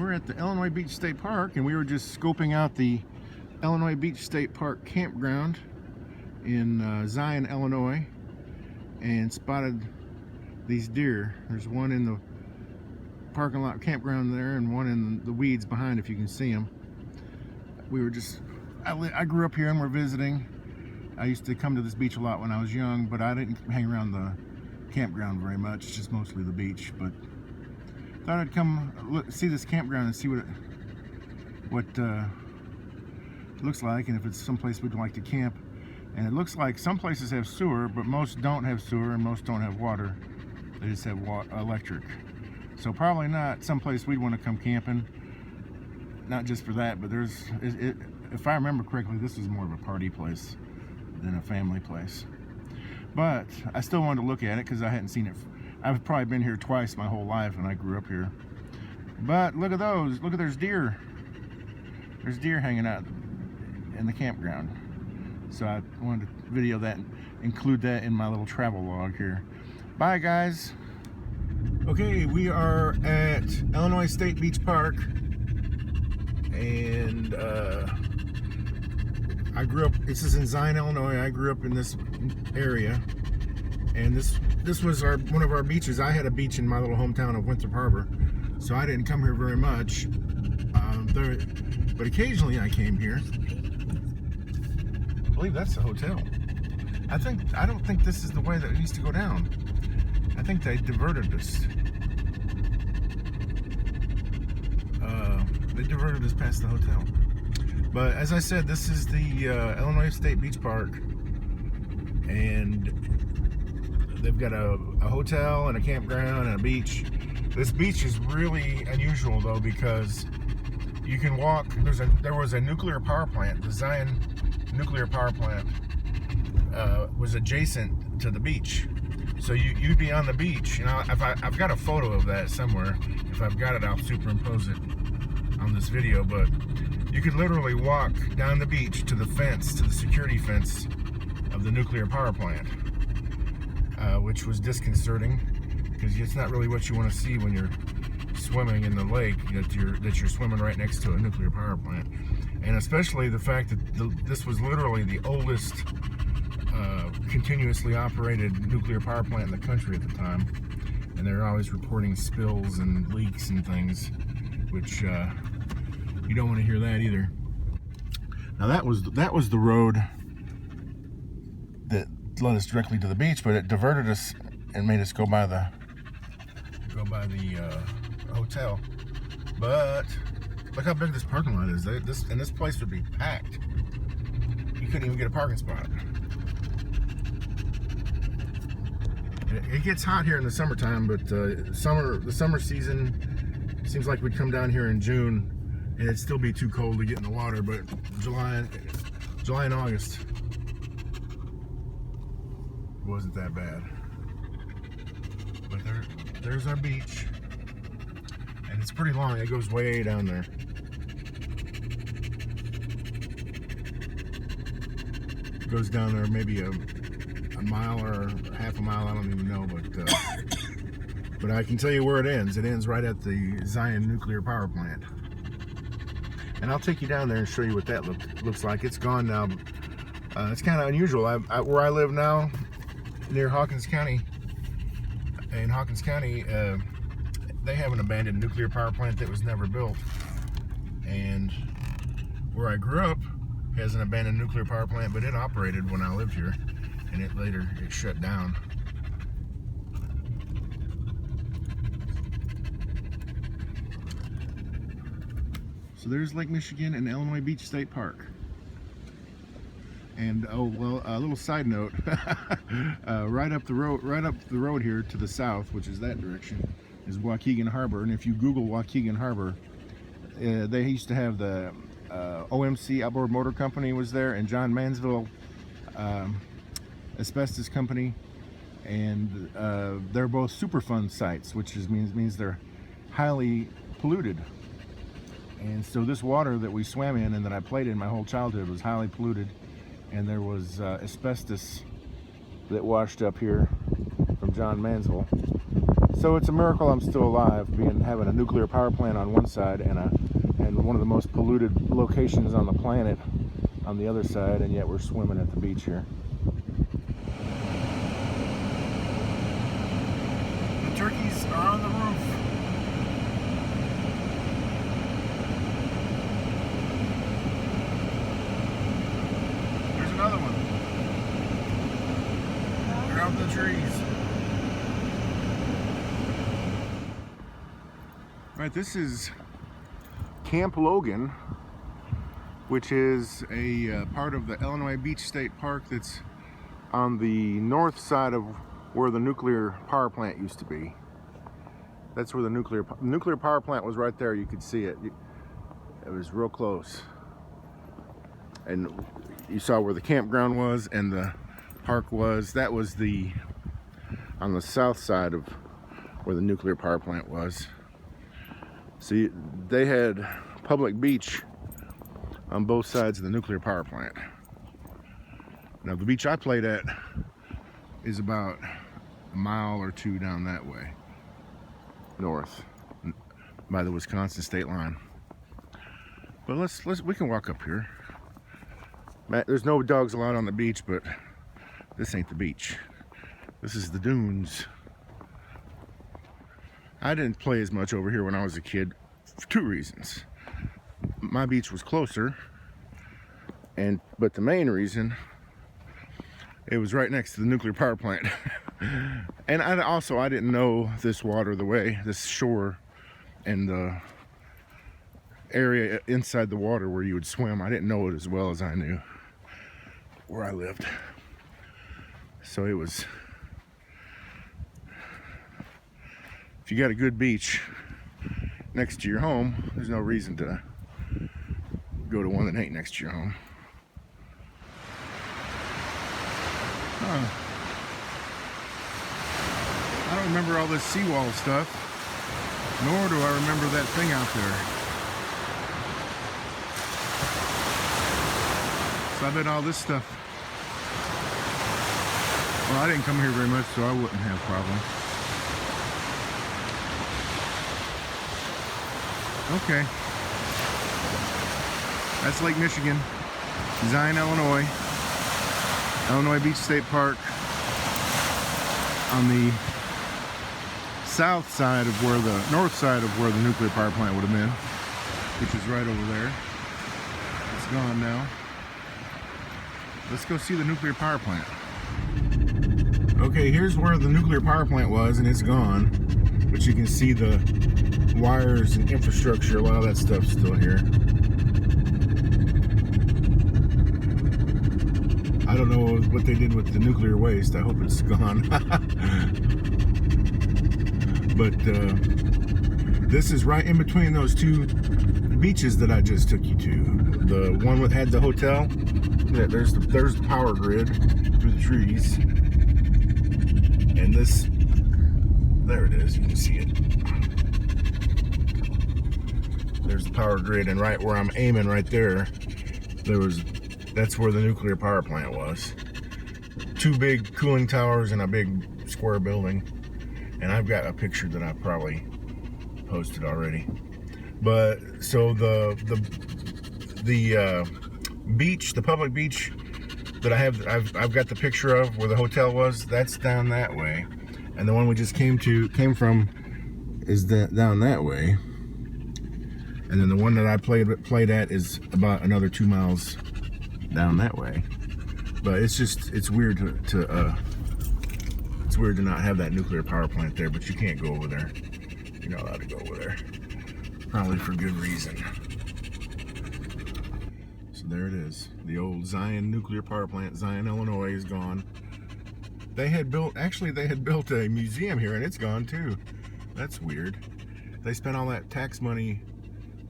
We're at the Illinois Beach State Park, and we were just scoping out the Illinois Beach State Park campground in Zion, Illinois, and spotted these deer. There's one in the parking lot campground there and one in the weeds behind, if you can see them. We were just, I grew up here and we're visiting. I used to come to this beach a lot when I was young, but I didn't hang around the campground very much, just mostly the beach. But thought I'd come see this campground and see what it looks like, and if it's someplace we'd like to camp. And it looks like some places have sewer, but most don't have sewer and most don't have water. They just have electric. So probably not someplace we'd want to come camping. Not just for that, but if I remember correctly, this is more of a party place than a family place. But I still wanted to look at it because I hadn't seen it. I've probably been here twice my whole life, and I grew up here. But look at those. Look at there's deer. There's deer hanging out in the campground. So I wanted to video that and include that in my little travel log here. Bye, guys. Okay, we are at Illinois State Beach Park, and I grew up. This is in Zion, Illinois. I grew up in this area, and this was one of our beaches. I had a beach in my little hometown of Winthrop Harbor, so I didn't come here very much. But occasionally I came here. I believe that's the hotel. I don't think this is the way that it needs to go down. I think they diverted us. They diverted us past the hotel. But as I said, this is the Illinois State Beach Park, and they've got a hotel and a campground and a beach. This beach is really unusual though, because you can walk. There was a nuclear power plant. The Zion nuclear power plant was adjacent to the beach, so you'd be on the beach. You know, I've got a photo of that somewhere. If I've got it, I'll superimpose it on this video. But you could literally walk down the beach to the fence, to the security fence of the nuclear power plant, which was disconcerting because it's not really what you want to see when you're swimming in the lake, that you're swimming right next to a nuclear power plant. And especially the fact that this was literally the oldest continuously operated nuclear power plant in the country at the time, and they're always reporting spills and leaks and things, which you don't want to hear that either. Now that was the road that led us directly to the beach, but it diverted us and made us go by the hotel. But look how big this parking lot is. This place would be packed. You couldn't even get a parking spot. It gets hot here in the summertime, but the summer season seems like we'd come down here in June and it'd still be too cold to get in the water. But July and August wasn't that bad. But there's our beach, and it's pretty long. It goes way down there. It goes down there maybe a mile or half a mile, I don't even know, but I can tell you where it ends. It ends right at the Zion nuclear power plant. And I'll take you down there and show you what that looks like. It's gone now. It's kind of unusual. Where I live now, near Hawkins County, in Hawkins County, they have an abandoned nuclear power plant that was never built. And where I grew up has an abandoned nuclear power plant, but it operated when I lived here, and it shut down. So there's Lake Michigan and Illinois Beach State Park. And oh well, a little side note, right up the road here to the south, which is that direction, is Waukegan Harbor. And if you Google Waukegan Harbor, they used to have the OMC Outboard Motor Company was there, and John Mansville Asbestos Company, and they're both Superfund sites, which means they're highly polluted. And so this water that we swam in and that I played in my whole childhood was highly polluted, and there was asbestos that washed up here from John Mansville. So it's a miracle I'm still alive, having a nuclear power plant on one side and one of the most polluted locations on the planet on the other side, and yet we're swimming at the beach here. The turkeys are on the roof. There's another one. They're out in the trees. Right, this is Camp Logan, which is a part of the Illinois Beach State Park that's on the north side of where the nuclear power plant used to be. That's where the nuclear power plant was, right there. You could see it. It was real close. And you saw where the campground was and the park was. That was on the south side of where the nuclear power plant was. See, they had public beach on both sides of the nuclear power plant. Now, the beach I played at is about a mile or two down that way, north, by the Wisconsin state line. But we can walk up here. Matt, there's no dogs allowed on the beach, but this ain't the beach. This is the dunes. I didn't play as much over here when I was a kid for two reasons. My beach was closer, but the main reason, it was right next to the nuclear power plant. And I didn't know this water this shore and the area inside the water where you would swim. I didn't know it as well as I knew where I lived. So it was, if you got a good beach next to your home, there's no reason to go to one that ain't next to your home. I don't remember all this seawall stuff, nor do I remember that thing out there. So I bet all this stuff, well, I didn't come here very much, so I wouldn't have a problem. Okay. That's Lake Michigan, Zion, Illinois. Illinois Beach State Park on the south side of north side of where the nuclear power plant would have been, which is right over there. It's gone now. Let's go see the nuclear power plant. Okay, here's where the nuclear power plant was, and it's gone. But you can see the wires and infrastructure, a lot of that stuff's still here. I don't know what they did with the nuclear waste. I hope it's gone. But this is right in between those two beaches that I just took you to. The one that had the hotel. There's the power grid through the trees. And this, there it is. You can see it. There's the power grid, and right where I'm aiming right there, that's where the nuclear power plant was. Two big cooling towers and a big square building. And I've got a picture that I probably posted already. But so the beach, the public beach that I've got the picture of where the hotel was, that's down that way. And the one we just came from is down that way. And then the one that I played at is about another 2 miles down that way. But it's weird it's weird to not have that nuclear power plant there, but you can't go over there. You're not allowed to go over there. Probably for good reason. So there it is. The old Zion nuclear power plant, Zion, Illinois, is gone. They had built a museum here, and it's gone too. That's weird. They spent all that tax money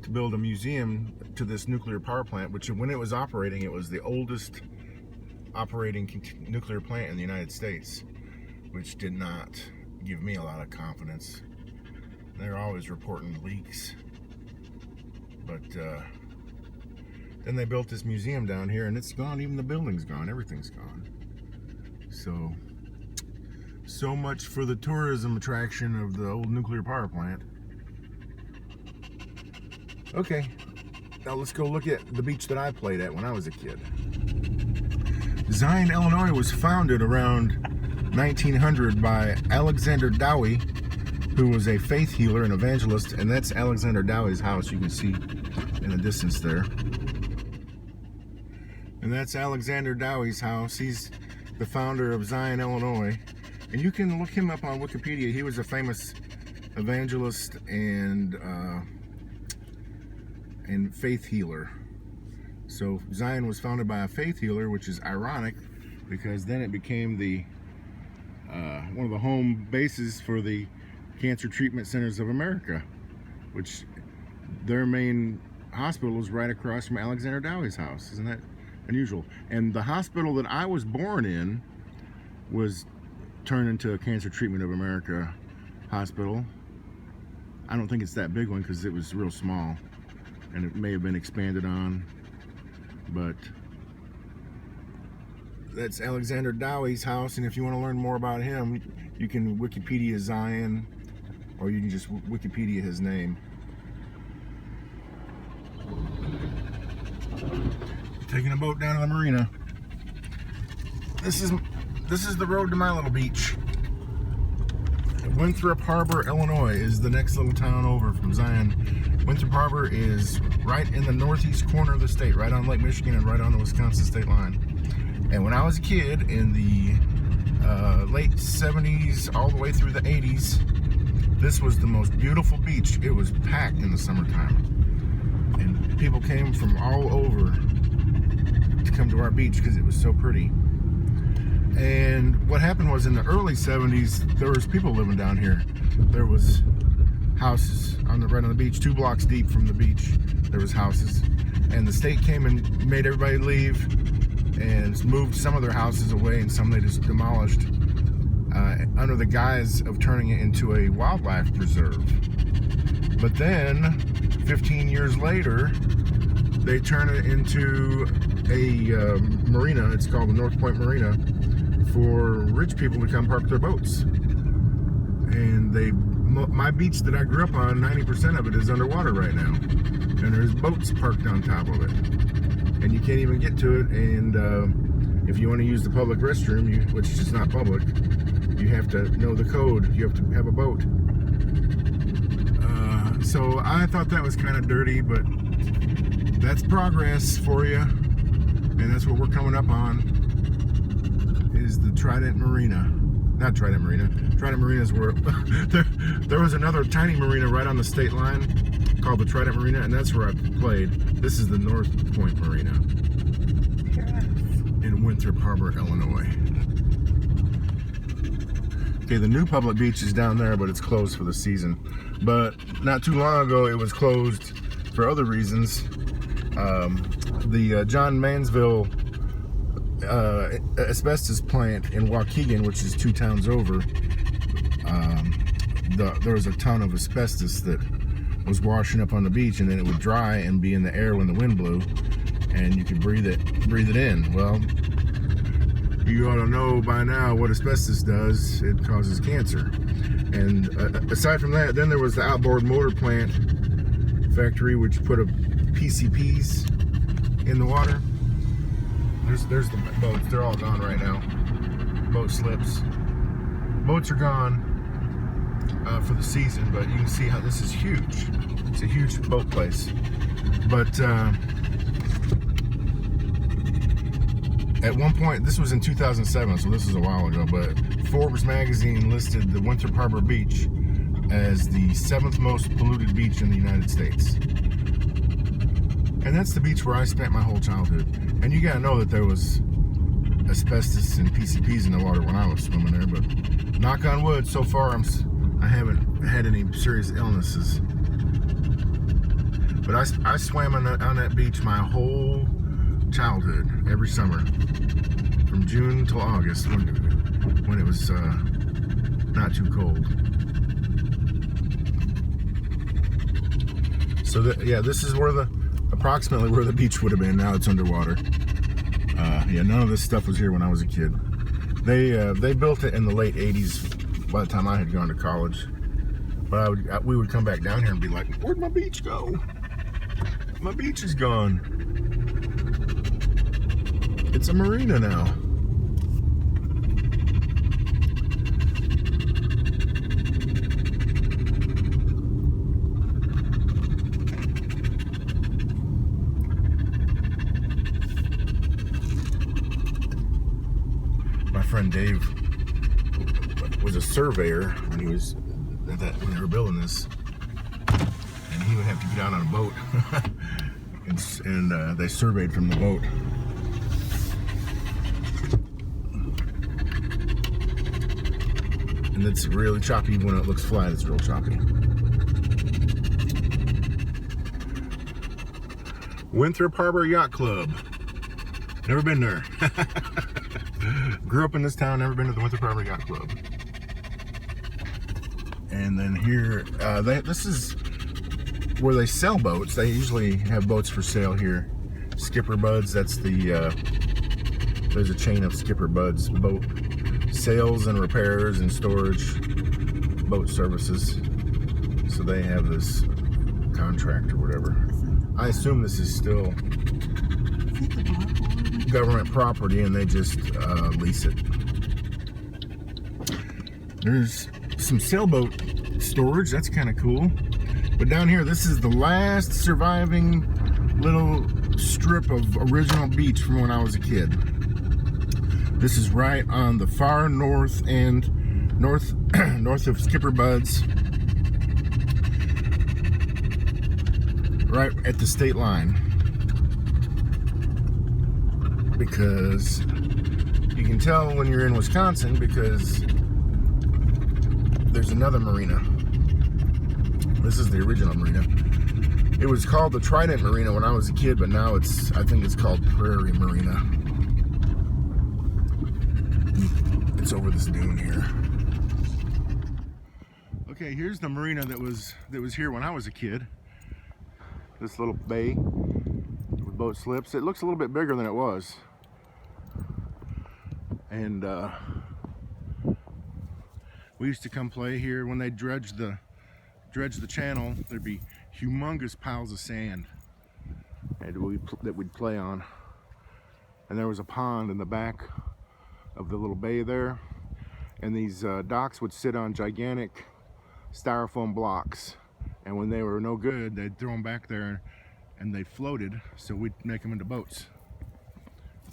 to build a museum to this nuclear power plant, which when it was operating, it was the oldest operating nuclear plant in the United States, which did not give me a lot of confidence. They're always reporting leaks. But then they built this museum down here, and it's gone. Even the building's gone. Everything's gone. So So much for the tourism attraction of the old nuclear power plant. Okay, now let's go look at the beach that I played at when I was a kid. Zion, Illinois was founded around 1900 by Alexander Dowie, who was a faith healer and evangelist, and that's Alexander Dowie's house you can see in the distance there. And that's Alexander Dowie's house. He's the founder of Zion, Illinois. And you can look him up on Wikipedia. He was a famous evangelist and faith healer. So Zion was founded by a faith healer, which is ironic because then it became the one of the home bases for the Cancer Treatment Centers of America, which their main hospital is right across from Alexander Dowie's house. Isn't that unusual? And the hospital that I was born in was turned into a Cancer Treatment of America hospital. I don't think it's that big one because it was real small and it may have been expanded on, but that's Alexander Dowie's house. And if you want to learn more about him, you can Wikipedia Zion, or you can just Wikipedia his name. Taking a boat down to the marina. This is the road to my little beach. Winthrop Harbor, Illinois is the next little town over from Zion. Winthrop Harbor is right in the northeast corner of the state, right on Lake Michigan and right on the Wisconsin state line. And when I was a kid in the late 70s all the way through the 80s, this was the most beautiful beach. It was packed in the summertime. And people came from all over to come to our beach because it was so pretty. And what happened was in the early 70s, there was people living down here. There was houses right on the beach, 2 blocks deep from the beach. There was houses. And the state came and made everybody leave and moved some of their houses away, and some they just demolished under the guise of turning it into a wildlife preserve. But then 15 years later, they turn it into a marina. It's called the North Point Marina, for rich people to come park their boats. And my beach that I grew up on, 90% of it is underwater right now, and there's boats parked on top of it, and you can't even get to it. And if you want to use the public restroom, which is not public, you have to know the code. You have to have a boat. So I thought that was kind of dirty, but that's progress for you, and that's what we're coming up on, is the Trident Marina. Not Trident Marina. Trident Marina is where there was another tiny marina right on the state line called the Trident Marina, and that's where I played. This is the North Point Marina in Winthrop Harbor, Illinois. Okay, the new public beach is down there, but it's closed for the season. But not too long ago, it was closed for other reasons. The John Mansville asbestos plant in Waukegan, which is 2 towns over, there was a ton of asbestos that was washing up on the beach, and then it would dry and be in the air when the wind blew, and you could breathe it in. Well, you ought to know by now what asbestos does. It causes cancer. And aside from that, then there was the outboard motor plant factory, which put PCPs in the water. There's the boats. They're all gone right now. Boat slips. Boats are gone for the season, but you can see how this is huge. It's a huge boat place. But at one point, this was in 2007, so this is a while ago, but Forbes magazine listed the Winthrop Harbor Beach as the 7th most polluted beach in the United States. And that's the beach where I spent my whole childhood. And you gotta know that there was asbestos and PCPs in the water when I was swimming there, but knock on wood, so far I haven't had any serious illnesses. But I swam on that beach my whole childhood, every summer, from June till August, when it was not too cold. So this is approximately where the beach would have been. Now it's underwater. Yeah, none of this stuff was here when I was a kid. They built it in the late 80s by the time I had gone to college. But we would come back down here and be like, where'd my beach go? My beach is gone. It's a marina now. My friend Dave was a surveyor when he was when they were building this, and he would have to get out on a boat and they surveyed from the boat. And it's really choppy. When it looks flat, it's real choppy. Winthrop Harbor Yacht Club. Never been there. Grew up in this town, never been to the Winthrop Prairie Yacht Club. And then here, this is where they sell boats. They usually have boats for sale here. Skipper Buds, that's there's a chain of Skipper Buds boat sales and repairs and storage boat services. So they have this contract or whatever. I assume this is still government property and they just lease it. There's some sailboat storage, that's kind of cool. But down here, this is the last surviving little strip of original beach from when I was a kid. This is right on the far north end, north of Skipper Buds, right at the state line. Because you can tell when you're in Wisconsin because there's another marina. This is the original marina. It was called the Trident Marina when I was a kid, but now I think it's called Prairie Marina. It's over this dune here. Okay, here's the marina that was here when I was a kid. This little bay with boat slips. It looks a little bit bigger than it was. And we used to come play here when they dredged the channel. There'd be humongous piles of sand that we'd play on. And there was a pond in the back of the little bay there. And these docks would sit on gigantic styrofoam blocks. And when they were no good, they'd throw them back there and they floated. So we'd make them into boats,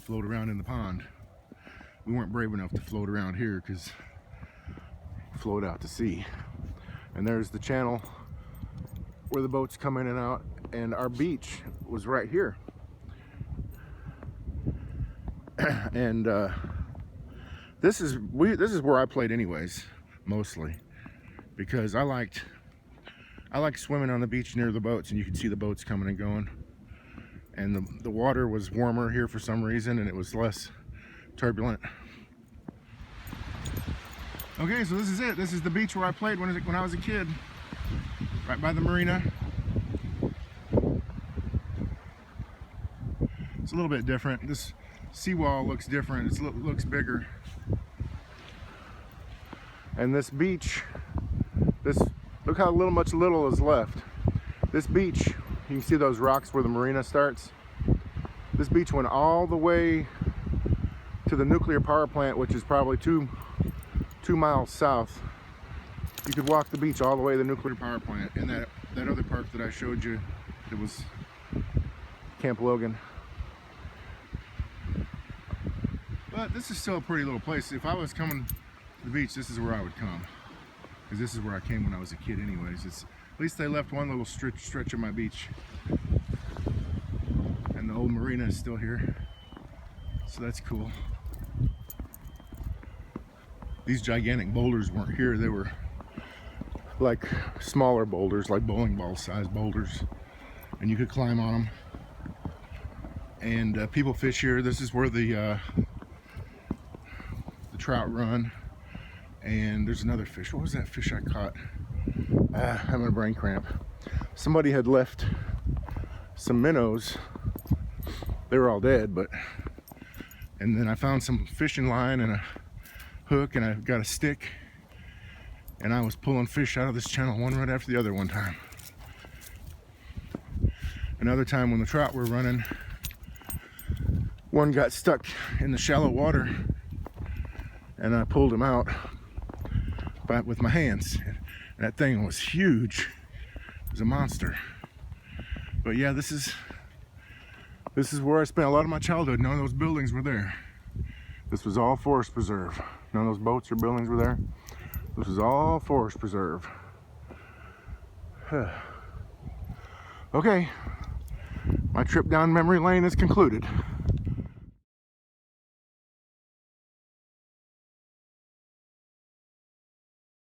float around in the pond. We weren't brave enough to float around here because float out to sea. And there's the channel where the boats come in and out, and our beach was right here. And this is where I played anyways, mostly, because I liked swimming on the beach near the boats, and you could see the boats coming and going. And the water was warmer here for some reason, and it was less turbulent. Okay, so this is it. This is the beach where I played when I was a kid, right by the marina. It's a little bit different. This seawall looks different. It looks bigger. And this beach, look how much little is left. This beach, you can see those rocks where the marina starts. This beach went all the way to the nuclear power plant, which is probably 2 miles south. You could walk the beach all the way to the nuclear power plant. And that other park that I showed you, it was Camp Logan. But this is still a pretty little place. If I was coming to the beach, this is where I would come, because this is where I came when I was a kid anyways. At least they left one little stretch of my beach, and the old marina is still here, so that's cool. These gigantic boulders weren't here. They were like smaller boulders, like bowling ball sized boulders, and you could climb on them. And people fish here. This is where the trout run. And there's another fish. What was that fish I caught? I'm having a brain cramp. Somebody had left some minnows. They were all dead, and then I found some fishing line and hook and I've got a stick, and I was pulling fish out of this channel one right after the other one time. Another time when the trout were running, one got stuck in the shallow water and I pulled him out with my hands. And that thing was huge. It was a monster. But yeah, this is where I spent a lot of my childhood. None of those buildings were there. This was all forest preserve. None of those boats or buildings were there. This was all forest preserve. Okay, my trip down memory lane is concluded.